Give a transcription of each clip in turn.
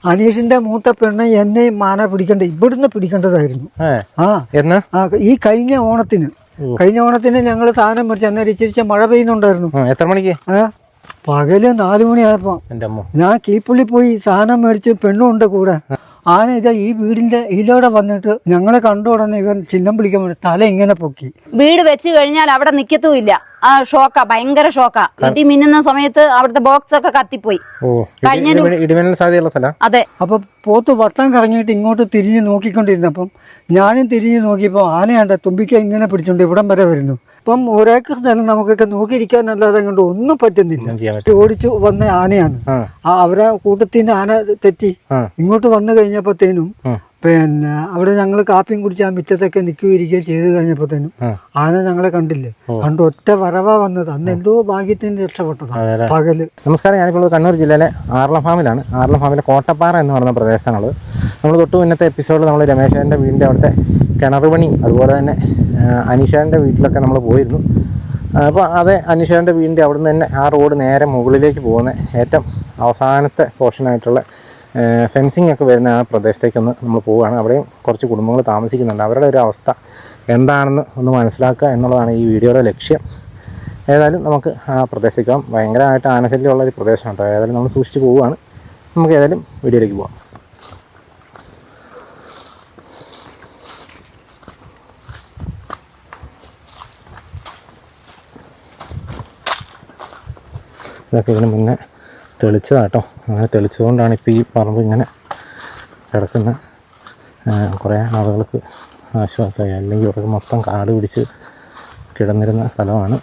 അനീഷിന്റെ മൂത്ത പെണ്ണ് എന്നെ മാന ഇവിടുന്ന് പിടിക്കേണ്ടതായിരുന്നു. ഈ കഴിഞ്ഞ ഓണത്തിന് ഞങ്ങള് സാധനം മേടിച്ചു. അന്നേരം ഇച്ചിരിച്ച മഴ പെയ്യുന്നുണ്ടായിരുന്നു. എത്ര മണിക്ക്? പകല് 4 മണിയായപ്പോ ഞാൻ കീപ്പുള്ളി പോയി സാധനം മേടിച്ച് പെണ്ണുണ്ട് കൂടെ. ആന ഇതാ ഈ വീടിന്റെ ഇതിലൂടെ വന്നിട്ട് ഞങ്ങളെ കണ്ട ഉടനെ ഇവൻ ചിഹ്നം പിടിക്കാൻ വേണ്ടി തല ഇങ്ങനെ പൊക്കി. വീട് വെച്ച് കഴിഞ്ഞാൽ അവിടെ നിക്കത്തുമില്ല. ആ ഷോക്കാ, ഭയങ്കര ഷോക്കാ. ഇടി മിന്നുന്ന സമയത്ത് അവിടുത്തെ ബോക്സ് ഒക്കെ കത്തിപ്പോയി. അതെ. അപ്പൊ പോത്ത് വട്ടം കറങ്ങിയിട്ട് ഇങ്ങോട്ട് തിരിഞ്ഞു നോക്കിക്കൊണ്ടിരുന്നപ്പം ഞാനും തിരിഞ്ഞു നോക്കിയപ്പോ ആനയാണ്ട തുമ്പിക്ക ഇങ്ങനെ പിടിച്ചോണ്ട് ഇവിടം വരെ വരുന്നു. അപ്പം ഒരേക്കർ സ്ഥലം നമുക്കൊക്കെ നോക്കിയിരിക്കാനല്ലാതെ കൊണ്ട് ഒന്നും പറ്റുന്നില്ല. ഓടിച്ചു വന്ന ആനയാണ്. അവരെ കൂട്ടത്തിന് ആന തെറ്റി ഇങ്ങോട്ട് വന്നു കഴിഞ്ഞപ്പോഴത്തേനും പിന്നെ അവിടെ ഞങ്ങള് കാപ്പിയും കുടിച്ച് ആ മുറ്റത്തൊക്കെ നിൽക്കുകയും ചെയ്ത് കഴിഞ്ഞപ്പോഴത്തേനും ആന ഞങ്ങളെ കണ്ടില്ലേ. കണ്ടു ഒറ്റ വരവാ വന്നത്. അന്ന് എന്തോ ഭാഗ്യത്തിന് രക്ഷപ്പെട്ടതാണ് പകല്. നമസ്കാരം. ഞാനിപ്പോൾ കണ്ണൂർ ജില്ലയിലെ ആർളം ഫാമിലാണ്. ആർളം ഫാമിലെ കോട്ടപ്പാറ എന്ന് പറയുന്ന പ്രദേശത്താണുള്ളത്. നമ്മൾ തൊട്ട് മുന്നത്തെ എപ്പിസോഡിൽ നമ്മൾ രമേശേൻ്റെ വീടിൻ്റെ അവിടുത്തെ കിണർ പണി, അതുപോലെ തന്നെ അനീഷേൻ്റെ വീട്ടിലൊക്കെ നമ്മൾ പോയിരുന്നു. അപ്പോൾ അത് അനീഷേൻ്റെ വീടിൻ്റെ അവിടെ നിന്ന് തന്നെ ആ റോഡ് നേരെ മുകളിലേക്ക് പോകുന്ന ഏറ്റവും അവസാനത്തെ പോർഷനായിട്ടുള്ള ഫെൻസിങ് ഒക്കെ വരുന്ന ആ പ്രദേശത്തേക്കൊന്ന് നമ്മൾ പോവുകയാണ്. അവിടെയും കുറച്ച് കുടുംബങ്ങൾ താമസിക്കുന്നുണ്ട്. അവരുടെ ഒരു അവസ്ഥ എന്താണെന്ന് ഒന്ന് മനസ്സിലാക്കുക എന്നുള്ളതാണ് ഈ വീഡിയോയുടെ ലക്ഷ്യം. ഏതായാലും നമുക്ക് ആ പ്രദേശത്തേക്ക് പോകാം. ഭയങ്കരമായിട്ട് ആനശല്യമുള്ള ഒരു പ്രദേശമുണ്ട്. ഏതായാലും നമ്മൾ സൂക്ഷിച്ച് പോവുകയാണ്. നമുക്ക് ഏതായാലും വീഡിയോയിലേക്ക് പോകാം. ഇതൊക്കെ ഇതിന് മുന്നേ തെളിച്ചതാട്ടോ. അങ്ങനെ തെളിച്ചതുകൊണ്ടാണ് ഇപ്പോൾ ഈ പറമ്പ് ഇങ്ങനെ കിടക്കുന്ന. കുറേ ആളുകൾക്ക് ആശ്വാസമായി. അല്ലെങ്കിൽ ഇവിടെ മൊത്തം കാട് പിടിച്ച് കിടന്നിരുന്ന സ്ഥലമാണ്.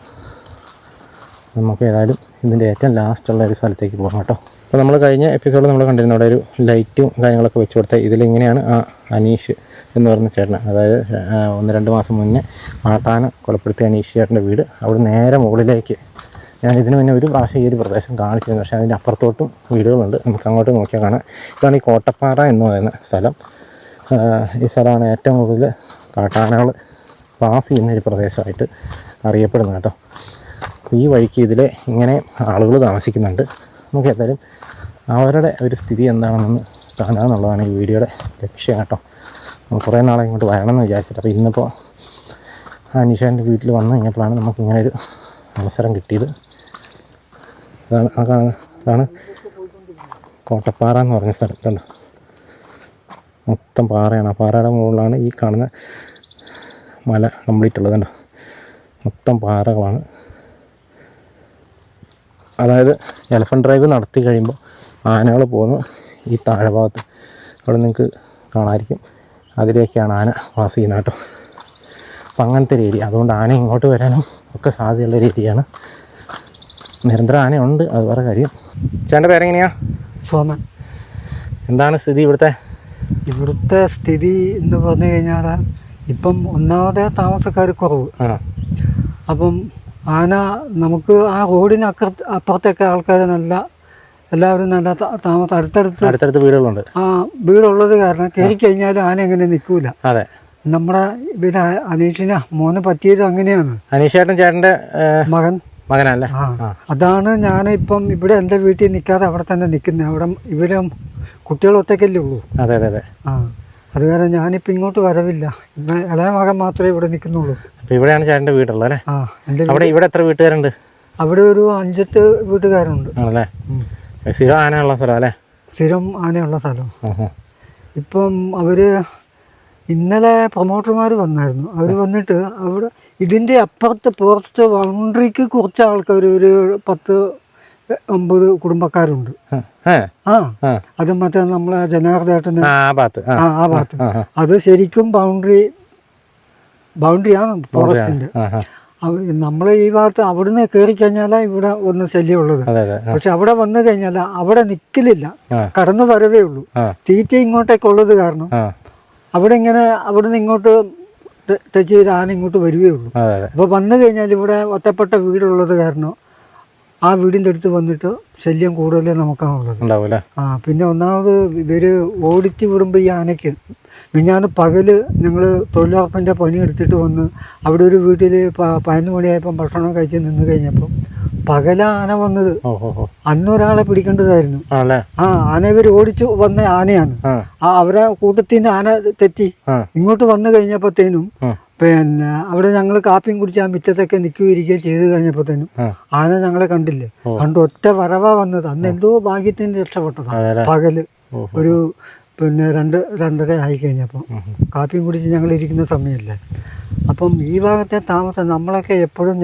നമുക്ക് ഏതായാലും ഇതിൻ്റെ ഏറ്റവും ലാസ്റ്റുള്ള ഒരു സ്ഥലത്തേക്ക് പോകാം കേട്ടോ. അപ്പോൾ നമ്മൾ കഴിഞ്ഞ എപ്പിസോഡിൽ നമ്മൾ കണ്ടിരുന്ന അവിടെ ഒരു ലൈറ്റും കാര്യങ്ങളൊക്കെ വെച്ച് കൊടുത്താൽ ഇതിലിങ്ങനെയാണ് ആ അനീഷ് എന്ന് പറഞ്ഞ ചേട്ടൻ, അതായത് 1-2 മാസം മുന്നേ ആട്ടാന കൊലപ്പെടുത്തിയ അനീഷ് ചേട്ടൻ്റെ വീട്. അവിടെ നേരെ മുകളിലേക്ക് ഞാൻ ഇതിന് മുന്നേ ഒരു പ്രാവശ്യം ഈ ഒരു പ്രദേശം കാണിച്ചിരുന്നു. പക്ഷേ അതിൻ്റെ അപ്പുറത്തോട്ടും വീടുകളുണ്ട്. നമുക്ക് അങ്ങോട്ട് നോക്കിയാൽ കാണാം. ഇതാണ് ഈ കോട്ടപ്പാറ എന്ന് പറയുന്ന സ്ഥലം. ഈ സ്ഥലമാണ് ഏറ്റവും കൂടുതൽ കാട്ടാനകൾ പാസ് ചെയ്യുന്നൊരു പ്രദേശമായിട്ട് അറിയപ്പെടുന്നത് കേട്ടോ. ഈ വഴിക്ക് ഇതിൽ ഇങ്ങനെ ആളുകൾ താമസിക്കുന്നുണ്ട്. നമുക്ക് എന്തായാലും അവരുടെ ഒരു സ്ഥിതി എന്താണെന്ന് കാണുക എന്നുള്ളതാണ് ഈ വീഡിയോയുടെ ലക്ഷ്യം കേട്ടോ. കുറേ നാളെ ഇങ്ങോട്ട് വരണമെന്ന് വിചാരിച്ചിട്ട്. അപ്പോൾ ഇന്നിപ്പോൾ അനീഷേൻ്റെ വീട്ടിൽ വന്നു കഴിഞ്ഞപ്പോഴാണ് നമുക്കിങ്ങനെ ഒരു അവസരം കിട്ടിയത്. അതാണ് കോട്ടപ്പാറ എന്ന് പറഞ്ഞ സ്ഥലം കണ്ടോ. മൊത്തം പാറയാണ്. ആ പാറയുടെ മുകളിലാണ് ഈ കാണുന്ന മല കംപ്ലീറ്റ് ഉള്ളത് കണ്ടോ. മൊത്തം പാറകളാണ്. അതായത് എലഫൻറ്റ് ഡ്രൈവ് നടത്തി കഴിയുമ്പോൾ ആനകൾ പോകുന്നു ഈ താഴ്ഭാഗത്ത്. അവിടെ നിങ്ങൾക്ക് കാണാമായിരിക്കും. അതിലേക്കാണ് ആന പാസ് ചെയ്യുന്നത് കേട്ടോ. അപ്പം അങ്ങനത്തെ ഒരു ഏരിയ. അതുകൊണ്ട് ആന ഇങ്ങോട്ട് വരാനും ഒക്കെ സാധ്യതയുള്ളൊരു ഏരിയയാണ്. നിരന്തരം ആനയുണ്ട്, അത് വേറെ കാര്യം. ചേട്ടൻ്റെ പേരെങ്ങനെയാ? സോമൻ. എന്താണ് സ്ഥിതി ഇവിടുത്തെ? ഇവിടുത്തെ സ്ഥിതി എന്ന് പറഞ്ഞു കഴിഞ്ഞാൽ ഇപ്പം ഒന്നാമത്തെ താമസക്കാർ കുറവ്. അപ്പം ആന നമുക്ക് ആ റോഡിന് അപ്പുറത്തൊക്കെ ആൾക്കാർ എല്ലാവരും നല്ല താമസം അടുത്തടുത്ത് വീടുകളുണ്ട്. ആ വീടുള്ളത് കാരണം കയറി കഴിഞ്ഞാൽ ആന എങ്ങനെ നിൽക്കൂല. അതെ. നമ്മുടെ പിന്നെ അനീഷിന് മോനെ പറ്റിയത് അങ്ങനെയാണ്. അനീഷേട്ടൻ ചേട്ടൻ്റെ മകനല്ലേ? അതാണ് ഞാനിപ്പം ഇവിടെ എൻ്റെ വീട്ടിൽ നിൽക്കാതെ അവിടെ തന്നെ നിൽക്കുന്നത്. അവിടെ ഇവരും കുട്ടികൾ ഒറ്റയ്ക്കല്ലേ ഉള്ളൂ. അതെ അതെ അതെ. അത് കാരണം ഞാനിപ്പോൾ ഇങ്ങോട്ട് വരവില്ല. ഇളയ മകൻ മാത്രമേ ഇവിടെ നിൽക്കുന്നുള്ളൂ. അപ്പോൾ ഇവിടെയാണ് ചേട്ടൻ്റെ വീടുള്ളത് അല്ലേ? അവിടെ ഇവിടെ എത്ര വീട്ടുകാരുണ്ട്? അവിടെ ഒരു 5-8 വീട്ടുകാരുണ്ട്. ആണല്ലേ? സ്ഥിരം ആനയുള്ള സ്ഥലം അല്ലേ? സ്ഥിരം ആനയുള്ള സ്ഥലം. ഇപ്പം അവര് ഇന്നലെ പ്രൊമോട്ടർമാർ വന്നായിരുന്നു. അവർ വന്നിട്ട് അവിടെ ഇതിൻ്റെ അപ്പുറത്ത് പുറത്ത് ബൗണ്ടറിക്ക് കുറച്ച് ആൾക്കാർ ഒരു 10-9 കുടുംബക്കാരുണ്ട്. അത് മറ്റേ നമ്മളെ ജനാർദ്ദേട്ടന് ആ ഭാഗത്ത്. അത് ശരിക്കും ബൗണ്ടറിയാണ് ഫോറസ്റ്റിന്റെ. നമ്മളെ ഈ ഭാഗത്ത് അവിടുന്ന് കയറി കഴിഞ്ഞാലാ ഇവിടെ ഒന്ന് ശല്യമുള്ളത്. പക്ഷെ അവിടെ വന്നു കഴിഞ്ഞാൽ അവിടെ നിൽക്കലില്ല, കടന്നു വരവേ ഉള്ളൂ. തീറ്റ ഇങ്ങോട്ടേക്കുള്ളത് കാരണം അവിടുന്ന് ഇങ്ങോട്ട് ടച്ച് ചെയ്ത് ആന ഇങ്ങോട്ട് വരുവേ ഉള്ളൂ. അപ്പൊ വന്നു കഴിഞ്ഞാൽ ഇവിടെ ഒറ്റപ്പെട്ട വീടുള്ളത് കാരണം ആ വീടിൻ്റെ അടുത്ത് വന്നിട്ട് ശല്യം കൂടുതലേ നമുക്കാണുള്ളത്. പിന്നെ ഒന്നാമത് ഇവര് ഓടിച്ച് വിടുമ്പോൾ ഈ ആനയ്ക്ക് മിഞ്ഞാന്ന് പകല് ഞങ്ങൾ തൊഴിലുറപ്പിൻ്റെ പണി എടുത്തിട്ട് വന്ന് അവിടെ ഒരു വീട്ടിൽ 11 മണിയായപ്പം ഭക്ഷണം കഴിച്ച് നിന്ന് കഴിഞ്ഞപ്പം പകല ആന വന്നത്. ഓഹോ ഹോ. അന്നൊരാളെ പിടിക്കേണ്ടതായിരുന്നു. ആണല്ലേ? ആന ഇവർ ഓടിച്ചു വന്ന ആനയാണ്. അവരെ കൂട്ടത്തിൽ നിന്ന് ആന തെറ്റി ഇങ്ങോട്ട് വന്നു കഴിഞ്ഞപ്പോഴത്തേനും പിന്നെ അവിടെ ഞങ്ങൾ കാപ്പിയും കുടിച്ച് ആ മുറ്റത്തൊക്കെ നിൽക്കുകയും ചെയ്ത് കഴിഞ്ഞപ്പോഴത്തേനും ആന ഞങ്ങളെ കണ്ടില്ലേ, കണ്ടു ഒറ്റ വരവാ വന്നത്. അന്ന് എന്തോ ഭാഗ്യത്തിന് രക്ഷപ്പെട്ടതാണ്. പകല് ഒരു പിന്നെ 2-2:30 ആയി കഴിഞ്ഞപ്പോൾ കാപ്പിയും കുടിച്ച് ഞങ്ങൾ ഇരിക്കുന്ന സമയമല്ലേ. അപ്പം ഈ ഭാഗത്തെ താമസം നമ്മളൊക്കെ എപ്പോഴും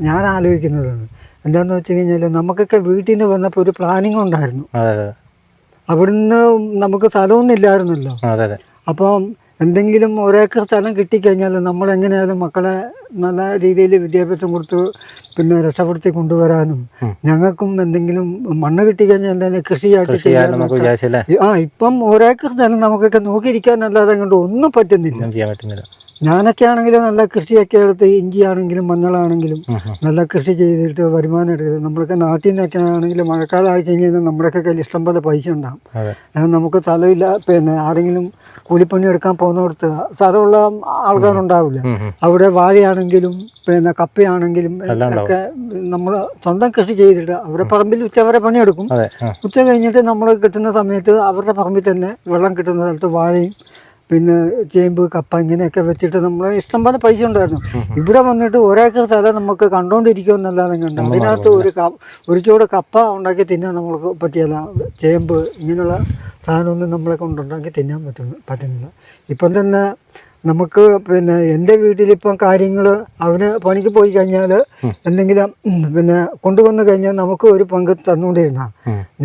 ഞാൻ ആലോചിക്കുന്നതാണ് എന്താണെന്ന് വെച്ച് കഴിഞ്ഞാൽ, നമുക്കൊക്കെ വീട്ടിൽ നിന്ന് വന്നപ്പോൾ ഒരു പ്ലാനിങ് ഉണ്ടായിരുന്നു. അവിടുന്ന് നമുക്ക് സ്ഥലമൊന്നും ഇല്ലായിരുന്നല്ലോ. അപ്പം എന്തെങ്കിലും ഒരേക്കർ സ്ഥലം കിട്ടിക്കഴിഞ്ഞാൽ നമ്മൾ എങ്ങനെയായാലും മക്കളെ നല്ല രീതിയിൽ വിദ്യാഭ്യാസം കൊടുത്ത് പിന്നെ രക്ഷപ്പെടുത്തി കൊണ്ടുവരാനും ഞങ്ങൾക്കും എന്തെങ്കിലും മണ്ണ് കിട്ടിക്കഴിഞ്ഞാൽ എന്തെങ്കിലും കൃഷിയായിട്ട് ചെയ്യാനും. ഇപ്പം ഒരേക്കർ സ്ഥലം നമുക്കൊക്കെ നോക്കിയിരിക്കാനല്ലാതെ കൊണ്ട് ഒന്നും പറ്റുന്നില്ല. ഞാനൊക്കെ ആണെങ്കിലും നല്ല കൃഷിയൊക്കെ എടുത്ത് ഇഞ്ചി ആണെങ്കിലും മഞ്ഞളാണെങ്കിലും നല്ല കൃഷി ചെയ്തിട്ട് വരുമാനം എടുക്കുന്നത്. നമ്മളൊക്കെ നാട്ടിൽ നിന്നൊക്കെ ആണെങ്കിലും മഴക്കാലം ആയി കഴിഞ്ഞാൽ നമ്മുടെയൊക്കെ കയ്യിൽ ഇഷ്ടം പോലെ പൈസ ഉണ്ടാകും. നമുക്ക് സ്ഥലമില്ല, പിന്നെ ആരെങ്കിലും കൂലിപ്പണി എടുക്കാൻ പോകുന്നിടത്ത് സ്ഥലമുള്ള ആൾക്കാരുണ്ടാവില്ല. അവിടെ വാഴയാണെങ്കിലും പിന്നെ കപ്പയാണെങ്കിലും ഒക്കെ നമ്മൾ സ്വന്തം കൃഷി ചെയ്തിട്ട് അവരുടെ പറമ്പിൽ ഉച്ചവരെ പണിയെടുക്കും. ഉച്ച കഴിഞ്ഞിട്ട് നമ്മൾ കിട്ടുന്ന സമയത്ത് അവരുടെ പറമ്പിൽ തന്നെ വെള്ളം കിട്ടുന്ന സ്ഥലത്ത് വാഴയും പിന്നെ ചേമ്പ് കപ്പ ഇങ്ങനെയൊക്കെ വെച്ചിട്ട് നമ്മൾ ഇഷ്ടം പോലെ പൈസ ഉണ്ടായിരുന്നു. ഇവിടെ വന്നിട്ട് ഒരേക്കർ സ്ഥലം നമുക്ക് കണ്ടുകൊണ്ടിരിക്കുമെന്നല്ലാതെ കണ്ടു അതിനകത്ത് ഒരു ചൂട് കപ്പ ഉണ്ടാക്കി തിന്നാൻ നമ്മൾക്ക് പറ്റിയല്ല. ചേമ്പ് ഇങ്ങനെയുള്ള സാധനമൊന്നും നമ്മളെ കൊണ്ടുണ്ടാക്കി തിന്നാൻ പറ്റുന്നില്ല. ഇപ്പം തന്നെ നമുക്ക് പിന്നെ എൻ്റെ വീട്ടിലിപ്പം കാര്യങ്ങൾ അവന് പണിക്ക് പോയി കഴിഞ്ഞാൽ എന്തെങ്കിലും പിന്നെ കൊണ്ടുവന്നു കഴിഞ്ഞാൽ നമുക്ക് ഒരു പങ്ക് തന്നുകൊണ്ടിരുന്ന.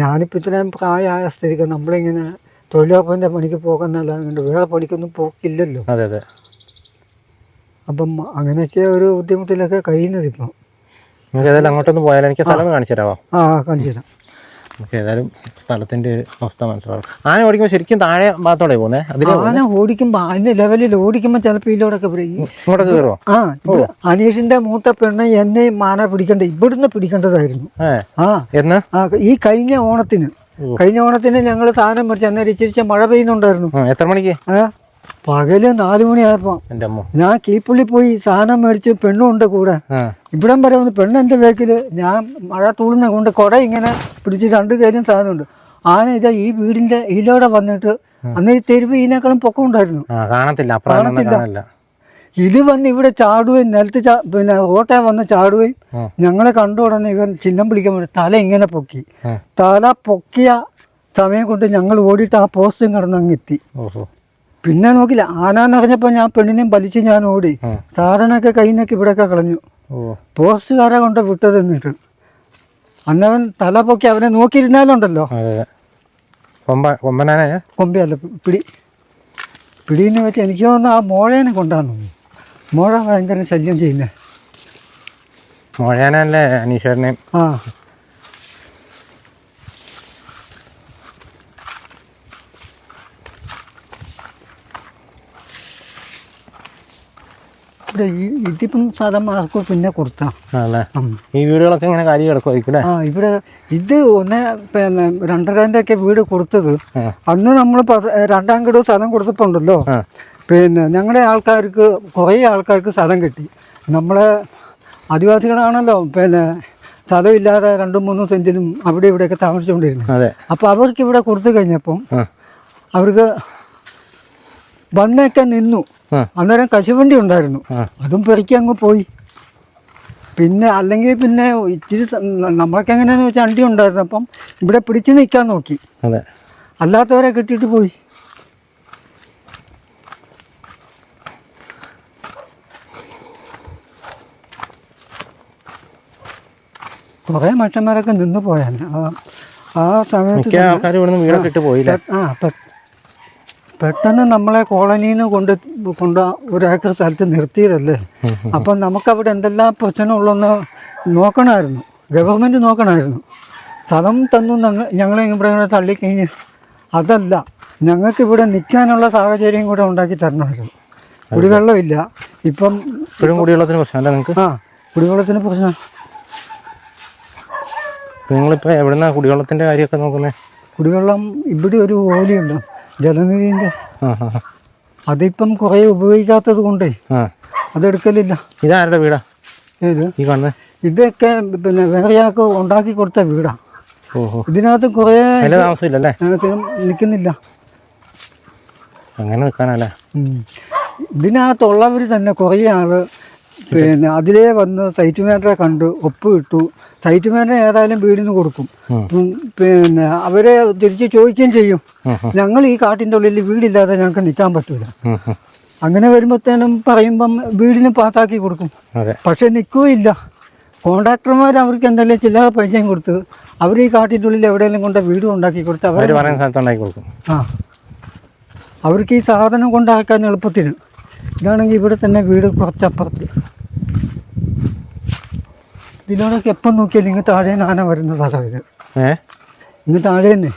ഞാനിപ്പോൾ ഇത്രയും പ്രായമായ സ്ഥിതിക്ക് നമ്മളിങ്ങനെ തൊഴിലുറപ്പിൻ്റെ പണിക്ക് പോകുന്നല്ലാണ്ട് വേറെ പണിക്കൊന്നും പോക്കില്ലല്ലോ. അപ്പം അങ്ങനെയൊക്കെ ഒരു ബുദ്ധിമുട്ടിലൊക്കെ കഴിയുന്നത് ഇപ്പം. അങ്ങോട്ടൊന്ന് പോയാൽ എനിക്ക് സ്ഥലം കാണിച്ചു തരാമോ? കാണിച്ചു തരാം. നമുക്ക് ഏതായാലും സ്ഥലത്തിന്റെ അവസ്ഥ മനസ്സിലാവും. ആന ഓടിക്കുമ്പോൾ ശരിക്കും താഴെ ഭാഗത്തോടെ പോകുന്നത്. ആന ഓടിക്കുമ്പോൾ അതിന്റെ ലെവലിൽ ഓടിക്കുമ്പോൾ ചിലപ്പോൾ ഇതിലൂടെയൊക്കെ ഇങ്ങോട്ടൊക്കെ കയറുമോ? അനീഷിന്റെ മൂത്ത പെണ്ണ് എന്നെയും ആന പിടിക്കേണ്ട ഇവിടുന്ന് പിടിക്കേണ്ടതായിരുന്നു. ഈ കഴിഞ്ഞ ഓണത്തിന് ഞങ്ങൾ സാധനം മേടിച്ചു. അന്നേരം ഇച്ചിരി മഴ പെയ്യുന്നുണ്ടായിരുന്നു. എത്ര മണിക്ക്? പകല് 4 മണിയായപ്പോ ഞാൻ കീപ്പുള്ളി പോയി സാധനം മേടിച്ച് പെണ്ണും ഉണ്ട് കൂടെ. ഇവിടം വരെ വന്ന് പെണ്ണ് എന്റെ വേക്കില് ഞാൻ മഴ തൂളുന്ന കൊണ്ട് കുട ഇങ്ങനെ പിടിച്ച് 2 കയ്യിലും സാധനമുണ്ട്. ആന ഇതാ ഈ വീടിന്റെ ഇതിലൂടെ വന്നിട്ട് അന്ന് ഈ തെരുവ് ഇതിനേക്കാളും പൊക്കം ഉണ്ടായിരുന്നു. കാണത്തില്ല. ഇത് വന്ന് ഇവിടെ ചാടുകയും നിലത്ത് പിന്നെ ഓട്ടെ വന്ന് ചാടുകയും ഞങ്ങളെ കണ്ടു ഉടനെ ഇവൻ ചിഹ്നം പിടിക്കാൻ വേണ്ടി തല ഇങ്ങനെ പൊക്കി. തല പൊക്കിയ സമയം കൊണ്ട് ഞങ്ങൾ ഓടിയിട്ട് ആ പോസ്റ്റും കിടന്ന് അങ്ങ് എത്തി. പിന്നെ നോക്കില്ല, ആനാന്നറിഞ്ഞപ്പോ ഞാൻ പെണ്ണിനെയും വലിച്ച് ഞാൻ ഓടി. സാധനമൊക്കെ കയ്യിൽ നിന്നൊക്കെ ഇവിടെയൊക്കെ കളഞ്ഞു. പോസ്റ്റുകാരെ കൊണ്ട് വിട്ടത്. എന്നിട്ട് അന്നവൻ തല പൊക്കി അവനെ നോക്കിയിരുന്നാലുണ്ടല്ലോ. കൊമ്പയല്ല, പിടിയെന്ന് വെച്ച് എനിക്ക് തോന്നുന്നു ആ മോഴേനെ കൊണ്ടാന്ന്. മോഴ ഭയങ്കര ശല്യം ചെയ്യുന്നേ. മോഴേനല്ലേ അനീഷേട്ടനെയും. ഇതിപ്പം സ്ഥലം ആർക്കും പിന്നെ കൊടുത്താ. ഈ വീടുകളൊക്കെ ഇങ്ങനെ കാര്യം കിടക്കുമായിരിക്കും. ഇവിടെ ഇത് പിന്നെ 2.5 ഒക്കെ വീട് കൊടുത്തത് അന്ന് നമ്മൾ 2ാം ഗഡു സ്ഥലം കൊടുത്തപ്പോ ഉണ്ടല്ലോ. പിന്നെ ഞങ്ങളുടെ ആൾക്കാർക്ക് കുറേ ആൾക്കാർക്ക് സ്ഥലം കിട്ടി. നമ്മളെ ആദിവാസികളാണല്ലോ പിന്നെ സ്ഥലമില്ലാതെ 2-3 സെന്റിലും അവിടെ ഇവിടെയൊക്കെ താമസിച്ചുകൊണ്ടിരുന്നത്. അപ്പൊ അവർക്ക് ഇവിടെ കൊടുത്തു കഴിഞ്ഞപ്പം അവർക്ക് വന്നൊക്കെ നിന്നു. അന്നേരം കശുവണ്ടി ഉണ്ടായിരുന്നു, അതും പെറുക്കി അങ്ങ് പോയി. പിന്നെ അല്ലെങ്കിൽ പിന്നെ ഇച്ചിരി നമ്മളൊക്കെ എങ്ങനെയാന്ന് വെച്ചാൽ അണ്ടി ഉണ്ടായിരുന്നു. അപ്പം ഇവിടെ പിടിച്ചു നിൽക്കാൻ നോക്കി, അല്ലാത്തവരെ കിട്ടിയിട്ട് പോയി. കുറേ മനുഷ്യന്മാരൊക്കെ നിന്ന് പോയാൽ ആ സമയത്ത്. പെട്ടെന്ന് നമ്മളെ കോളനിയിൽ നിന്ന് കൊണ്ട് 1 ഏക്കർ സ്ഥലത്ത് നിർത്തിയതല്ലേ. അപ്പം നമുക്കവിടെ എന്തെല്ലാം പ്രശ്നമുള്ളതെന്ന് നോക്കണമായിരുന്നു, ഗവൺമെൻറ് നോക്കണമായിരുന്നു. സ്ഥലം തന്നു ഞങ്ങളെ ഇവിടെ ഇങ്ങനെ തള്ളിക്കഴിഞ്ഞ് അതല്ല, ഞങ്ങൾക്കിവിടെ നിൽക്കാനുള്ള സാഹചര്യം കൂടെ ഉണ്ടാക്കി തരണമായിരുന്നു. കുടിവെള്ളമില്ല ഇപ്പം. കുടിവെള്ളത്തിന് പ്രശ്നമല്ല നിങ്ങൾക്ക്? കുടിവെള്ളത്തിന് പ്രശ്നം. നിങ്ങളിപ്പോൾ എവിടുന്ന കുടിവെള്ളത്തിൻ്റെ കാര്യമൊക്കെ നോക്കുന്നത്? കുടിവെള്ളം ഇവിടെ ഒരു ഓലിയുണ്ട് ജലനിധിൻ്റെ, അതിപ്പം കുറേ ഉപയോഗിക്കാത്തത് കൊണ്ടേ അതെടുക്കലില്ല. ഇതാരുടെ വീടാ? ഏത്? ഇതൊക്കെ പിന്നെ വേറെ ആൾക്ക് ഉണ്ടാക്കി കൊടുത്ത വീടാ. ഓഹോ, ഇതിനകത്ത് കുറേ താമസമില്ലല്ലേ? നിൽക്കുന്നില്ല. അങ്ങനെ നിൽക്കാനല്ലേ? ഇതിനകത്തുള്ളവർ തന്നെ കുറേ ആള് പിന്നെ അതിലേ വന്ന് സൈറ്റ് മാനേജറെ കണ്ട് ഒപ്പ് ഇട്ടു. സൈറ്റ് മാനേജർ ഏതായാലും വീടിന് കൊടുക്കും. പിന്നെ അവരെ തിരിച്ച് ചോദിക്കുകയും ചെയ്യും, ഞങ്ങൾ ഈ കാട്ടിൻ്റെ ഉള്ളിൽ വീടില്ലാതെ ഞങ്ങൾക്ക് നിൽക്കാൻ പറ്റൂല. അങ്ങനെ വരുമ്പോഴത്തേനും പറയുമ്പം വീടിന് പാത്താക്കി കൊടുക്കും. പക്ഷെ നിൽക്കുകയില്ല. കോൺട്രാക്ടർമാർ അവർക്ക് എന്തെങ്കിലും ചില പൈസയും കൊടുത്ത് അവർ ഈ കാട്ടിൻ്റെ ഉള്ളിൽ എവിടെയെങ്കിലും കൊണ്ട് വീട് ഉണ്ടാക്കി കൊടുത്ത് അവർ കൊടുക്കും. ആ, അവർക്ക് ഈ സാധനം കൊണ്ടാക്കാൻ എളുപ്പത്തിന്. ഇതാണെങ്കിൽ ഇവിടെ തന്നെ വീട് കുറച്ചപ്പുറത്ത്. ഇതിലൂടെയൊക്കെ എപ്പം നോക്കിയാലും ഇങ്ങ് താഴെ ആന വരുന്ന സ്ഥലം ഇത്. ഇങ്ങ് താഴെ തന്നെ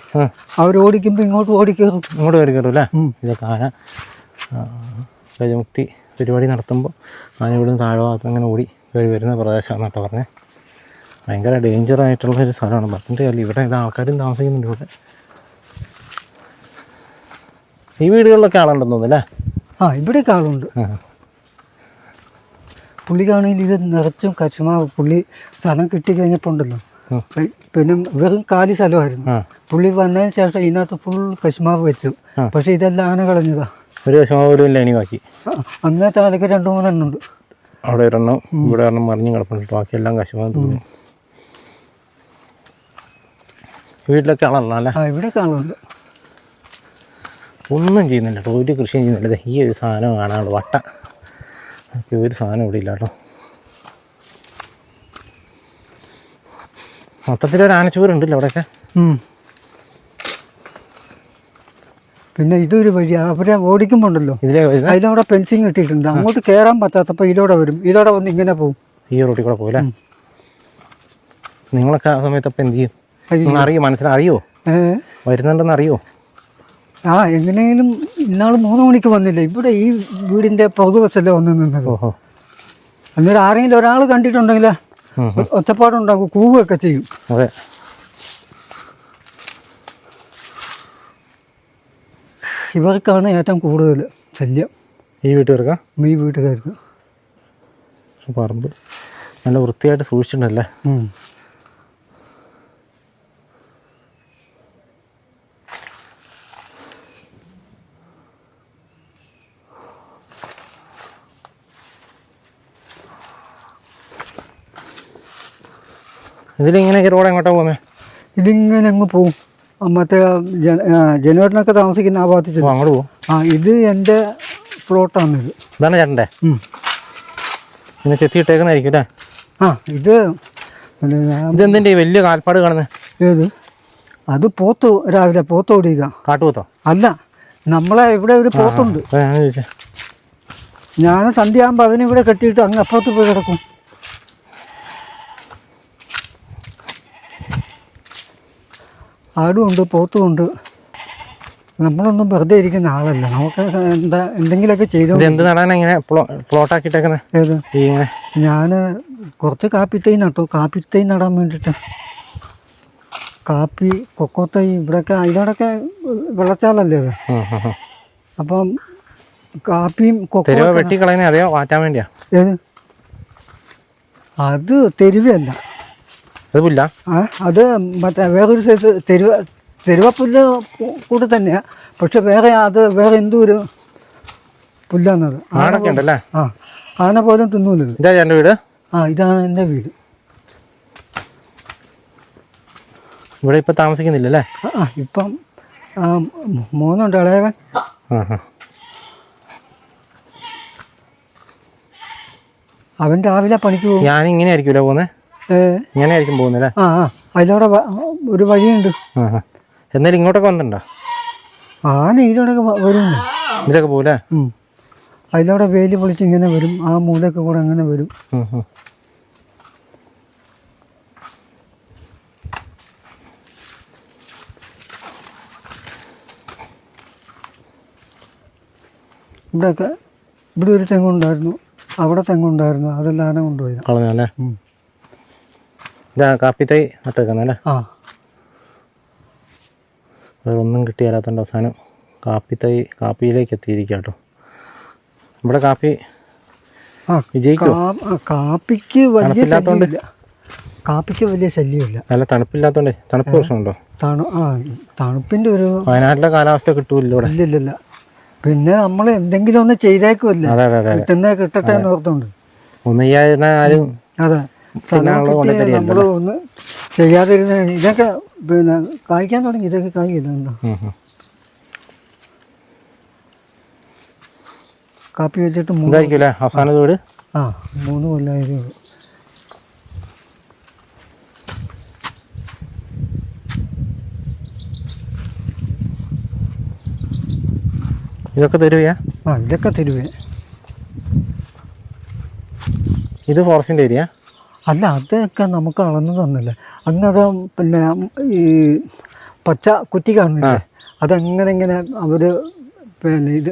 അവരോടിക്കുമ്പോൾ ഇങ്ങോട്ട് ഓടിക്കയറും. ഇങ്ങോട്ട് കയറി കയറും അല്ലേ? ഇതൊക്കെ ആന ഗജമുക്തി പരിപാടി നടത്തുമ്പോൾ ആന ഇവിടുന്ന് താഴെ ഭാഗത്ത് അങ്ങനെ ഓടി കയറി വരുന്ന പ്രദേശമാണെന്നൊക്കെ പറഞ്ഞത്. ഭയങ്കര ഡേഞ്ചറായിട്ടുള്ള ഒരു സ്ഥലമാണ്. പറഞ്ഞിട്ട് കാര്യം ഇവിടെ ഇത് ആൾക്കാരും താമസിക്കുന്നുണ്ട് ഇവിടെ. ഈ വീടുകളിലൊക്കെ ആളുണ്ടെന്ന് തോന്നുന്നല്ലേ? ആ, ഇവിടെയൊക്കെ ആളുണ്ട്. പുള്ളിക്കാണെങ്കിൽ ഇത് നിറച്ചും കശുമാവ്. പുള്ളി സ്ഥലം കിട്ടിക്കഴിഞ്ഞപ്പോൾ ഉണ്ടല്ലോ, പിന്നെ വെറും കാലി സ്ഥലമായിരുന്നു. പുള്ളി വന്നതിന് ശേഷം ഇതിനകത്ത് ഫുൾ കശുമാവ് വെച്ചു. പക്ഷെ ഇതെല്ലാം ആന കളഞ്ഞതാ. ഒരു കശുമാവ് പോലും ഇല്ല ഇനി ബാക്കി. അങ്ങനത്തെ ആലൊക്കെ 2-3 എണ്ണം ഉണ്ട്. അവിടെ ഒരെണ്ണം ഇവിടെ ഒരെണ്ണം മറിഞ്ഞ് കിടപ്പുണ്ട്. ബാക്കിയെല്ലാം കശുമാവ് തോന്നുന്നു. വീട്ടിലൊക്കെ ആളല്ല? ആ, ഇവിടെയൊക്കെ ആളുണ്ട്. ഒന്നും ചെയ്യുന്നില്ല കേട്ടോ, ഒരു കൃഷിയും ചെയ്യുന്നില്ല. ഈ ഒരു സാധനം കാണാനുള്ളൂ, വട്ട. ഒരു സാധനം ഇവിടെ ഇല്ല കേട്ടോ. മൊത്തത്തിലൊരു ആനച്ചൂരുണ്ടല്ലോ അവിടെയൊക്കെ. പിന്നെ ഇതൊരു വഴി അവരെ ഓടിക്കുമ്പോൾ ഉണ്ടല്ലോ, അതിലവിടെ ഫെൻസിങ് ഇട്ടിട്ടുണ്ട്. അങ്ങോട്ട് കയറാൻ പറ്റാത്തപ്പോൾ ഇതിലൂടെ വരും. ഇതിലൂടെ വന്ന് ഇങ്ങനെ പോകും. ഈ റോട്ടിൽ കൂടെ പോകില്ലേ? നിങ്ങളൊക്കെ ആ സമയത്ത് അപ്പം എന്ത് ചെയ്യും? അറിയോ? മനസ്സിലറിയോ വരുന്നുണ്ടെന്ന് അറിയോ? ആ, എങ്ങനെയെങ്കിലും ഇന്നാൾ 3 മണിക്ക് വന്നില്ല. ഇവിടെ ഈ വീടിൻ്റെ പുറകുവശല്ലേ വന്ന് നിന്നത്. അന്നേരം ആരെങ്കിലും ഒരാൾ കണ്ടിട്ടുണ്ടെങ്കിൽ ഒച്ചപ്പാടുണ്ടാകും, കൂവുകയൊക്കെ ചെയ്യും. അതെ, ഇവർക്കാണ് ഏറ്റവും കൂടുതൽ ശല്യം. ഈ വീട്ടുകാർക്ക്? ഈ വീട്ടുകാർക്ക്. പറമ്പ് നല്ല വൃത്തിയായിട്ട് സൂക്ഷിച്ചിട്ടുണ്ടല്ലേ? ഇതിലിങ്ങനെ ഈ റോഡ് എങ്ങോട്ടാ പോകുന്നത്? ഇതിങ്ങനെ അങ്ങ് പോവും. മറ്റേ ജനുവേട്ടനൊക്കെ താമസിക്കുന്ന ആ ഭാഗത്ത് അങ്ങോട്ട് പോകും. ആ, ഇത് എൻ്റെ പ്ലോട്ടാണിത്. ഇതാണ് ചേട്ടൻ്റെ? പിന്നെ ചെത്തിയിട്ടേക്കുന്നതായിരിക്കും അല്ലേ? ആ, ഇതെന്തിൻ്റെ വലിയ കാൽപ്പാട് കാണുന്നത്? ഏത്? അത് പോത്ത്. രാവിലെ പോത്ത് ഓടിയതാ. കാട്ടുപോത്തോ? അല്ല, നമ്മളെ ഇവിടെ ഒരു പോത്തുണ്ട്. ഞാൻ സന്ധ്യയാകുമ്പോൾ അതിനിവിടെ കെട്ടിയിട്ട് അങ്ങ് അപ്പുറത്ത് പോയി കിടക്കും. ആടുമുണ്ട്, പോത്തുമുണ്ട്. നമ്മളൊന്നും വെറുതെ ഇരിക്കുന്ന ആളല്ല. നമുക്ക് എന്തെങ്കിലുമൊക്കെ ചെയ്തു. എന്ത് നടാനാ ഇങ്ങനെ പ്ലോട്ടാക്കിയിട്ടേക്കുന്നത്? ഏത്? ഞാൻ കുറച്ച് കാപ്പിത്തൈ നട്ടു. കാപ്പിത്തൈ നടാൻ വേണ്ടിയിട്ട്. കാപ്പി, കൊക്കോത്തൈ. ഇവിടെയൊക്കെ അതിനോടൊക്കെ വെള്ളച്ചാലല്ലേ അത്. അപ്പം കാപ്പിയും കൊക്കോ വെട്ടിക്കളയുന്ന അറിയോ? മാറ്റാൻ വേണ്ടിയാ? ഏത്? അത് തെരുവല്ല. അത് മറ്റേ വേറൊരു സൈസ് തെരുവപ്പുല്ല് കൂടെ തന്നെയാണ്. പക്ഷെ വേറെ എന്തോ ഒരു പുല്ലാന്നത്. ആ, ആന പോലും തിന്നൂലത്. വീട്? ആ, ഇതാണ് എൻ്റെ വീട്. ഇവിടെ ഇപ്പം താമസിക്കുന്നില്ലല്ലേ? ഇപ്പം മോനുണ്ട്, ഇളയവൻ. അവൻ രാവിലെ പണിക്ക് പോകും. ഞാൻ ഇങ്ങനെ ആയിരിക്കുമല്ലോ പോകുന്നത്? ഇങ്ങനെ ആയിരിക്കും പോകുന്നല്ലേ? അതിലൂടെ ഒരു വഴിയുണ്ട്. എന്നാലും ഇങ്ങോട്ടൊക്കെ വന്നിട്ടുണ്ടോ? ആന ഇതിലൂടെ വരും. ഇതിലൊക്കെ പോലെ അതിലൂടെ വേലി പൊളിച്ച് ഇങ്ങനെ വരും. ആ മൂലൊക്കെ കൂടെ അങ്ങനെ വരും. ഇവിടെ ഒരു തെങ്ങുണ്ടായിരുന്നു, അവിടെ തെങ്ങുണ്ടായിരുന്നു. അതെല്ലാം ആന കൊണ്ടുപോയി കളഞ്ഞല്ലേ? ഇതാ കാപ്പിത്തൈ നട്ടേക്കുന്നല്ലേ? വേറൊന്നും കിട്ടിയാലാത്തോണ്ട് അവസാനം കാപ്പിയിലേക്ക് എത്തിയിരിക്കുക കേട്ടോ. ഇവിടെ കാപ്പി വിജയിക്കും. കാപ്പിക്ക് വലിയ കാപ്പിക്ക് വലിയ ശല്യമില്ല. നല്ല തണുപ്പില്ലാത്തോണ്ടേ. തണുപ്പ് പ്രശ്നമുണ്ടോ? തണുപ്പിന്റെ ഒരു വയനാട്ടിലെ കാലാവസ്ഥ കിട്ടൂല്ലോ? ഇല്ലില്ല. പിന്നെ നമ്മൾ എന്തെങ്കിലും ഒന്ന് ചെയ്തേക്കുമല്ലേ, കിട്ടുന്ന കിട്ടട്ടെ എന്ന് ഓർത്തുണ്ട്. ഒന്നും ചെയ്യാതിരുന്ന ആരും. അതെ, നമ്മൾ ഒന്ന് ചെയ്യാതിരുന്ന ഇതൊക്കെ പിന്നെ കായ്ക്കാൻ തുടങ്ങി. ഇതൊക്കെ കായ്ക്കില്ല. കാപ്പി വെച്ചിട്ട് അവസാന വീട് 3 കൊല്ലമായതേ ഉള്ളൂ. ഇതൊക്കെ തരുവയാ? ഇതൊക്കെ തരുവേ. ഇത് ഫോറസ്റ്റിന്റെ ഏരിയ അല്ല, അതൊക്കെ നമുക്ക് അളന്നു തന്നില്ല. അങ്ങത് പിന്നെ ഈ പച്ച കുറ്റി കാണുന്നില്ലേ, അതങ്ങനെ ഇങ്ങനെ അവര് പിന്നെ ഇത്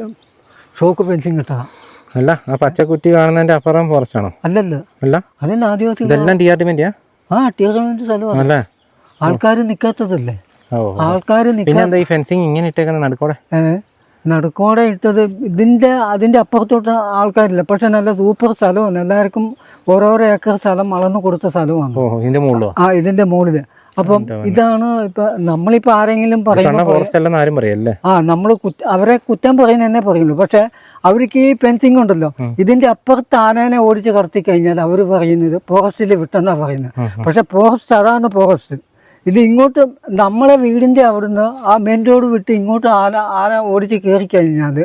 ഷോക്ക് ഫെൻസിങ് ഇട്ടാ. അല്ല, ആ പച്ചക്കുറ്റി കാണുന്നതിന്റെ അപ്പുറം ഫോറസ്റ്റ് ആണോ? അല്ലല്ല, അല്ല, അതെല്ലാം ആദിവാസി. ഇതെല്ലാം ഡിപ്പാർട്ട്മെന്റാ? ഡിപ്പാർട്ട്മെന്റ് സ്ഥലമാണ്. ആൾക്കാർ നിക്കാത്തതല്ലേ, ആൾക്കാർ ഈ ഫെൻസിങ് ഇങ്ങനെ ഇട്ടേക്കുന്ന നടുക്കോടെ നടുക്കോടെ ഇട്ടത്. അതിന്റെ അപ്പുറത്തോട്ട് ആൾക്കാരില്ല. പക്ഷെ നല്ല സൂപ്പർ സ്ഥലമാണ്. എല്ലാവർക്കും ഓരോരോ ഏക്കർ സ്ഥലം അളന്നു കൊടുത്ത സ്ഥലമാണ്. ഇതിന്റെ മുകളില്. അപ്പം ഇതാണ് ഇപ്പൊ നമ്മളിപ്പോ ആരെങ്കിലും നമ്മൾ അവരെ കുറ്റം പറയുന്നതന്നെ പറയുള്ളൂ. പക്ഷെ അവർക്ക് ഈ ഫെൻസിങ് ഉണ്ടല്ലോ, ഇതിന്റെ അപ്പുറത്ത് ആനേനെ ഓടിച്ച് കടത്തി കഴിഞ്ഞാൽ അവർ പറയുന്നത് ഫോറസ്റ്റിൽ വിട്ടെന്നാ പറയുന്നത്. പക്ഷെ ഫോറസ്റ്റ് അതാണ് ഫോറസ്റ്റ്. ഇത് ഇങ്ങോട്ട് നമ്മളെ വീടിന്റെ അവിടുന്ന് ആ മെയിൻ റോഡ് വിട്ട് ഇങ്ങോട്ട് ആന ഓടിച്ച് കയറി കഴിഞ്ഞാൽ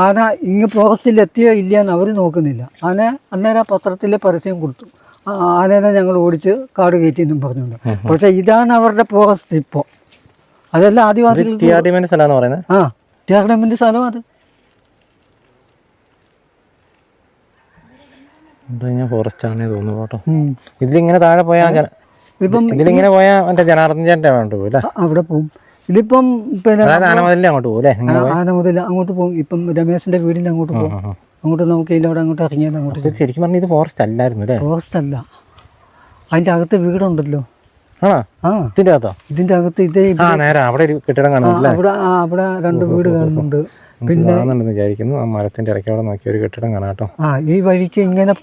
ആന ഇങ്ങ് ഫോറസ്റ്റിൽ എത്തിയോ ഇല്ലയെന്ന് അവർ നോക്കുന്നില്ല. അന്നേരം പത്രത്തിലെ പരസ്യം കൊടുത്തു, ആനേനെ ഞങ്ങൾ ഓടിച്ച് കാട് കയറ്റിയെന്നും പറഞ്ഞുകൊണ്ട്. പക്ഷെ ഇതാണ് അവരുടെ ഫോറസ്റ്റ് ഇപ്പോൾ. അതെല്ലാം ആദിവാസികൾ. ഡിപ്പാർട്ട്മെന്റ് സ്ഥലം അത്. ഫോറസ്റ്റ് ആണെന്ന് തോന്നുന്നു കേട്ടോ. ഇതിലിങ്ങനെ താഴെ പോയാൽ ഇതിലിങ്ങനെ പോയാൽ മറ്റേ ജനാർദ്ദൻ ചേട്ടൻ്റെ അവിടെ പോകും. ഇതിപ്പം പിന്നെ ആനമുതലിൽ അങ്ങോട്ട് പോകും അല്ലേ? ആനമുതൽ അങ്ങോട്ട് പോകും. ഇപ്പം രമേശിന്റെ വീടിന്റെ അങ്ങോട്ട് പോകും. അങ്ങോട്ട് നമുക്ക് ഇതിലൂടെ അങ്ങോട്ട് ഇറങ്ങിയാൽ അങ്ങോട്ട്. ശരിക്കും പറഞ്ഞാൽ ഇത് ഫോറസ്റ്റ് അല്ലായിരുന്നു അല്ലേ? ഫോറസ്റ്റ് അല്ല, അതിന്റെ അകത്ത് വീടുണ്ടല്ലോ. ഇതിന്റെ അകത്ത് ഇതേ അവിടെ ഒരു കെട്ടിടം കാണുന്നില്ല. അവിടെ 2 വീട് കാണുന്നുണ്ട്. പിന്നെ വിചാരിക്കുന്നു ആ മരത്തിന്റെ ഇടയ്ക്ക് അവിടെ നോക്കിയ ഒരു കെട്ടിടം കാണാട്ടോ. ഈ വഴിക്ക് ഇങ്ങനെ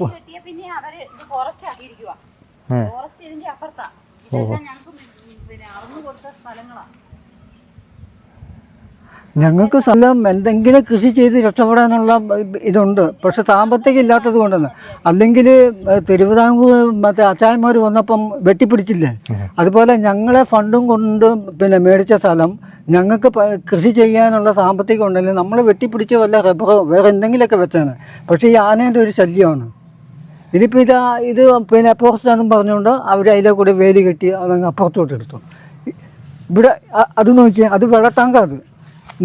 ഞങ്ങൾക്ക് സ്ഥലം എന്തെങ്കിലും കൃഷി ചെയ്ത് രക്ഷപ്പെടാനുള്ള ഇതുണ്ട്. പക്ഷെ സാമ്പത്തികം ഇല്ലാത്തത് കൊണ്ടാണ്. അല്ലെങ്കിൽ തിരുവിതാംകൂർ മറ്റേ അച്ചായന്മാർ വന്നപ്പം വെട്ടിപ്പിടിച്ചില്ലേ, അതുപോലെ ഞങ്ങളെ ഫണ്ടും കൊണ്ട് പിന്നെ മേടിച്ച സ്ഥലം ഞങ്ങൾക്ക് കൃഷി ചെയ്യാനുള്ള സാമ്പത്തികം ഉണ്ടെങ്കിൽ നമ്മൾ വെട്ടിപ്പിടിച്ച് വല്ല റബ്ബറോ വേറെ എന്തെങ്കിലുമൊക്കെ വെച്ചാണ്. പക്ഷേ ഈ ആനേൻ്റെ ഒരു ശല്യമാണ്. ഇതിപ്പോൾ ഇത് പിന്നെ ഫോറസ്റ്റാണെന്നും പറഞ്ഞുകൊണ്ട് അവർ അതിലെ കൂടെ വേലി കെട്ടി അതങ്ങ് അപ്പുറത്തോട്ട് എടുത്തു. ഇവിടെ അത് നോക്കിയാൽ അത് വെള്ളട്ടാങ്ക, അത്